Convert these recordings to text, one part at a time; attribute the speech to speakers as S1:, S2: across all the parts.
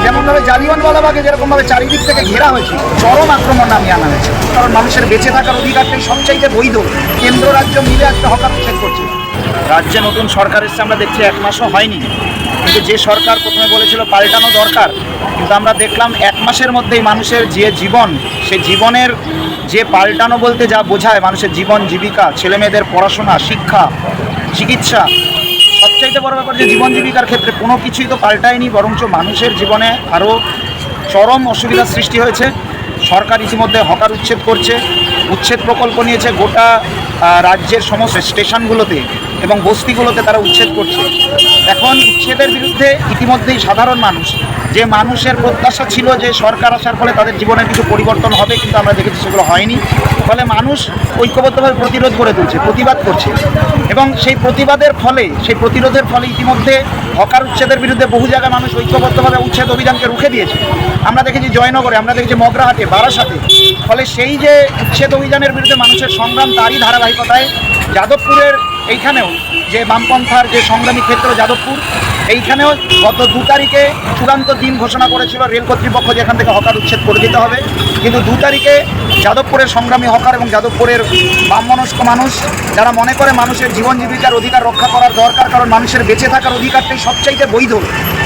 S1: যেমনভাবে জালিয়ানওয়ালাবাগে যেরকমভাবে চারিদিক থেকে ঘেরা হয়েছে, চরম আক্রমণ নামিয়ে আনা হয়েছে। কারণ মানুষের বেঁচে থাকার অধিকারটাই সবচাইতে বৈধ। কেন্দ্র রাজ্য মিলে একটা হকার উচ্ছেদ করছে। রাজ্যে নতুন সরকার এসছে, আমরা দেখছি 1 মাসও হয়নি, কিন্তু যে সরকার প্রথমে বলেছিল পাল্টানো দরকার, কিন্তু আমরা দেখলাম 1 মাসের মধ্যেই মানুষের যে জীবন, সেই জীবনের যে পাল্টানো বলতে যা বোঝায়, মানুষের জীবন জীবিকা, ছেলেমেয়েদের পড়াশোনা, শিক্ষা, চিকিৎসা, সবচাইতে বড় ব্যাপার যে জীবন জীবিকার ক্ষেত্রে কোনো কিছুই তো পাল্টায়নি, বরঞ্চ মানুষের জীবনে আরও চরম অসুবিধার সৃষ্টি হয়েছে। সরকার ইতিমধ্যে হকার উচ্ছেদ করছে, উচ্ছেদ প্রকল্প নিয়েছে গোটা রাজ্যের সমস্ত স্টেশনগুলোতে এবং বস্তিগুলোতে তারা উচ্ছেদ করছে। এখন উচ্ছেদের বিরুদ্ধে ইতিমধ্যেই সাধারণ মানুষ, যে মানুষের প্রত্যাশা ছিল যে সরকার আসার ফলে তাদের জীবনের কিছু পরিবর্তন হবে, কিন্তু আমরা দেখেছি সেগুলো হয়নি। ফলে মানুষ ঐক্যবদ্ধভাবে প্রতিরোধ করে তুলছে, প্রতিবাদ করছে, এবং সেই প্রতিরোধের ফলে ইতিমধ্যে হকার উচ্ছেদের বিরুদ্ধে বহু জায়গায় মানুষ ঐক্যবদ্ধভাবে উচ্ছেদ অভিযানকে রুখে দিয়েছে। আমরা দেখেছি জয়নগরে, আমরা দেখেছি মগরাহাটে, বারাসাতে। ফলে সেই যে উচ্ছেদ অভিযানের বিরুদ্ধে মানুষের সংগ্রাম, তারই ধারাবাহিকতায় যাদবপুরের এইখানেও যে বামপন্থার যে সংগ্রামী ক্ষেত্র যাদবপুর, এইখানেও গত 2 তারিখে চূড়ান্ত দিন ঘোষণা করেছিল রেল কর্তৃপক্ষ যেখান থেকে হকার উচ্ছেদ করে দিতে হবে, কিন্তু 2 তারিখে যাদবপুরের সংগ্রামী হকার এবং যাদবপুরের বামমনস্ক মানুষ যারা মনে করে মানুষের জীবন জীবিকার অধিকার রক্ষা করার দরকার, কারণ মানুষের বেঁচে থাকার অধিকারটাই সবচাইতে বৈধ,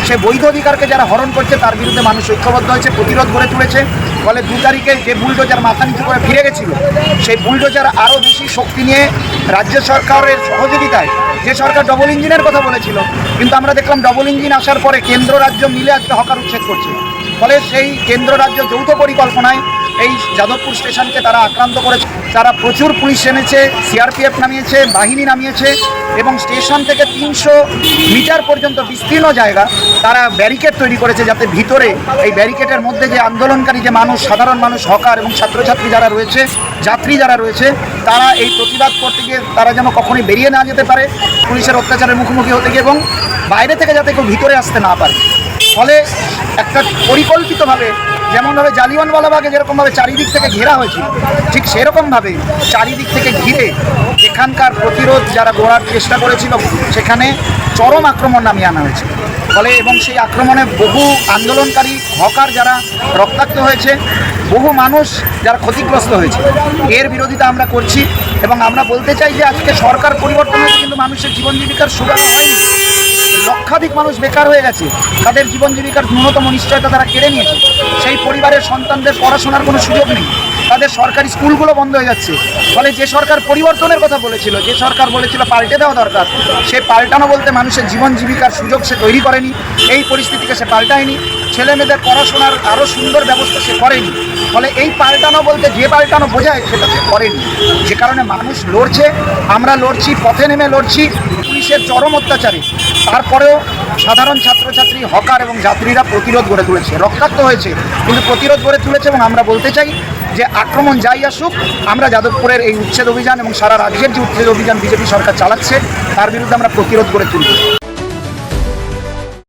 S1: সে বৈধ অধিকারকে যারা হরণ করছে তার বিরুদ্ধে মানুষ ঐক্যবদ্ধ হয়েছে, প্রতিরোধ গড়ে তুলেছে। ফলে 2 তারিখে যে বুলডোজার মাথা নিচু করে ফিরে গেছিল, সেই বুলডোজার আরও বেশি শক্তি নিয়ে রাজ্য সরকারের সহযোগিতায়, যে সরকার ডবল ইঞ্জিনের কথা বলেছিল, কিন্তু আমরা দেখলাম ডবল ইঞ্জিন আসার পরে কেন্দ্র রাজ্য মিলে আজকে হকার উচ্ছেদ করছে। ফলে সেই কেন্দ্র রাজ্য যৌথ পরিকল্পনায় এই যাদবপুর স্টেশনকে তারা আক্রান্ত করেছে। তারা প্রচুর পুলিশ এনেছে, সিআরপিএফ নামিয়েছে, বাহিনী নামিয়েছে, এবং স্টেশন থেকে 300 মিটার পর্যন্ত বিস্তীর্ণ জায়গা তারা ব্যারিকেড তৈরি করেছে, যাতে ভিতরে এই ব্যারিকেডের মধ্যে যে আন্দোলনকারী যে মানুষ, সাধারণ মানুষ, হকার এবং ছাত্রছাত্রী যারা রয়েছে, যাত্রী যারা রয়েছে, তারা এই প্রতিবাদ করতে গিয়ে তারা যেন কখনোই বেরিয়ে না যেতে পারে পুলিশের অত্যাচারের মুখোমুখি হতে গিয়ে, এবং বাইরে থেকে যাতে কেউ ভিতরে আসতে না পারে। ফলে একটা পরিকল্পিতভাবে, যেমনভাবে জালিয়ানওয়ালাবাগে যেরকমভাবে চারিদিক থেকে ঘেরা হয়েছিল, ঠিক সেরকমভাবে চারিদিক থেকে ঘিরে এখানকার প্রতিরোধ যারা গড়ার চেষ্টা করেছিল, সেখানে চরম আক্রমণ নামিয়ে আনা হয়েছে। ফলে এবং সেই আক্রমণে বহু আন্দোলনকারী হকার যারা রক্তাক্ত হয়েছে, বহু মানুষ যারা ক্ষতিগ্রস্ত হয়েছে, এর বিরোধিতা আমরা করছি। এবং আমরা বলতে চাই যে আজকে সরকার পরিবর্তন হয়েছে, কিন্তু মানুষের জীবন জীবিকার সুবিধা হয়নি। লক্ষাধিক মানুষ বেকার হয়ে গেছে, তাদের জীবন জীবিকার ন্যূনতম নিশ্চয়তা তারা কেড়ে নিয়েছে। সেই পরিবারের সন্তানদের পড়াশোনার কোনো সুযোগ নেই, তাদের সরকারি স্কুলগুলো বন্ধ হয়ে যাচ্ছে। ফলে যে সরকার পরিবর্তনের কথা বলেছিল, যে সরকার বলেছিল পাল্টে দেওয়া দরকার, সে পাল্টানো বলতে মানুষের জীবন জীবিকার সুযোগ সে তৈরি করেনি, এই পরিস্থিতিকে সে পাল্টায়নি, ছেলে মেয়েদের পড়াশোনার আরও সুন্দর ব্যবস্থা সে করেনি। ফলে এই পাল্টানো বলতে যে পাল্টানো বোঝায় সেটা সে করেনি, যে কারণে মানুষ লড়ছে, আমরা লড়ছি, পথে নেমে লড়ছি পুলিশের চরম অত্যাচারে। তারপরেও সাধারণ ছাত্রছাত্রী, হকার এবং যাত্রীরা প্রতিরোধ গড়ে তুলেছে, রক্তাক্ত হয়েছে, কিন্তু প্রতিরোধ গড়ে তুলেছে। এবং আমরা বলতে চাই যে আক্রমণ যাই আসুক, আমরা যাদবপুরের এই উচ্ছেদ অভিযান এবং সারা রাজ্যের যে উচ্ছেদ অভিযান বিজেপি সরকার চালাচ্ছে, তার বিরুদ্ধে আমরা প্রতিরোধ গড়ে তুলব।